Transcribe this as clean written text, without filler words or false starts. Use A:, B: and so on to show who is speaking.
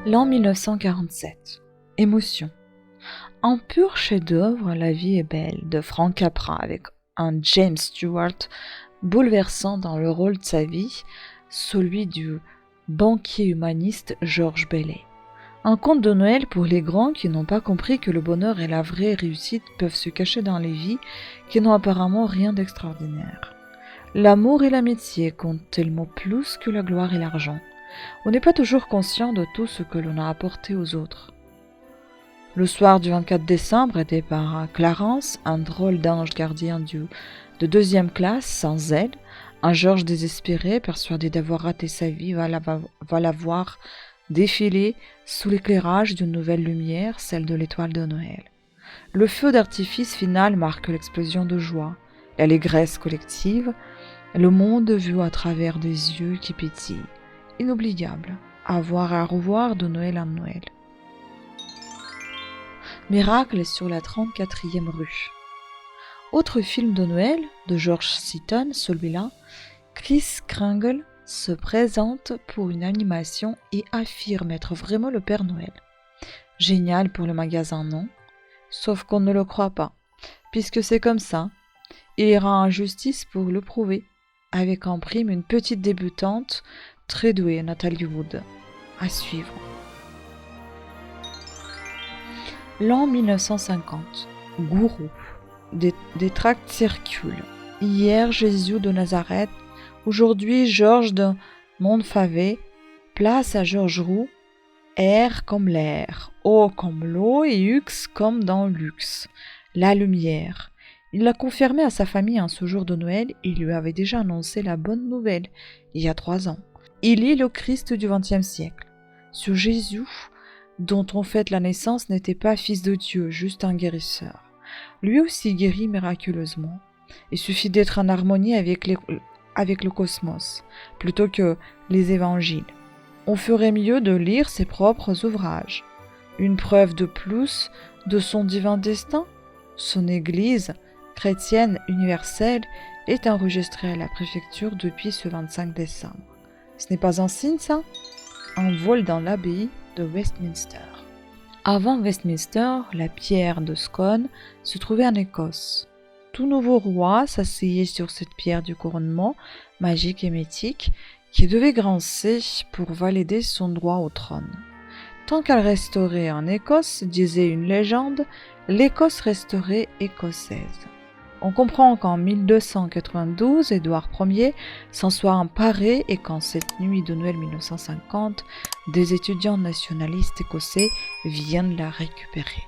A: L'an 1947. Émotion. Un pur chef-d'œuvre, La vie est belle, de Frank Capra, avec un James Stewart bouleversant dans le rôle de sa vie, celui du banquier humaniste Georges Bailey. Un conte de Noël pour les grands qui n'ont pas compris que le bonheur et la vraie réussite peuvent se cacher dans les vies qui n'ont apparemment rien d'extraordinaire. L'amour et l'amitié comptent tellement plus que la gloire et l'argent. On n'est pas toujours conscient de tout ce que l'on a apporté aux autres. Le soir du 24 décembre, aidé par Clarence, un drôle d'ange gardien de deuxième classe, sans elle, un Georges désespéré, persuadé d'avoir raté sa vie, va la voir défiler sous l'éclairage d'une nouvelle lumière, celle de l'étoile de Noël. Le feu d'artifice final marque l'explosion de joie, l'allégresse collective, le monde vu à travers des yeux qui pétillent. Inoubliable, à voir et à revoir de Noël en Noël. Miracle sur la 34e rue. Autre film de Noël de George Seaton, celui-là, Kris Kringle se présente pour une animation et affirme être vraiment le Père Noël. Génial pour le magasin, non? Sauf qu'on ne le croit pas, puisque c'est comme ça. Il ira en justice pour le prouver, avec en prime une petite débutante très douée, Nathalie Wood. À suivre. L'an 1950. Gourou. Des tracts circulent. Hier, Jésus de Nazareth. Aujourd'hui, Georges de Montfavet. Place à Georges Roux. Air comme l'air. Eau comme l'eau et luxe comme dans le luxe. La lumière. Il l'a confirmé à sa famille en ce jour de Noël. Il lui avait déjà annoncé la bonne nouvelle il y a 3 ans. Il est le Christ du XXe siècle. Ce Jésus dont on fête la naissance n'était pas fils de Dieu, juste un guérisseur. Lui aussi guérit miraculeusement. Il suffit d'être en harmonie avec le cosmos, plutôt que les évangiles. On ferait mieux de lire ses propres ouvrages. Une preuve de plus de son divin destin. Son Église chrétienne universelle est enregistrée à la préfecture depuis ce 25 décembre. Ce n'est pas un signe, ça? Un vol dans l'abbaye de Westminster. Avant Westminster, la pierre de Scone se trouvait en Écosse. Tout nouveau roi s'asseyait sur cette pierre du couronnement, magique et mythique, qui devait grincer pour valider son droit au trône. Tant qu'elle resterait en Écosse, disait une légende, l'Écosse resterait écossaise. On comprend qu'en 1292, Édouard Ier s'en soit emparé et qu'en cette nuit de Noël 1950, des étudiants nationalistes écossais viennent la récupérer.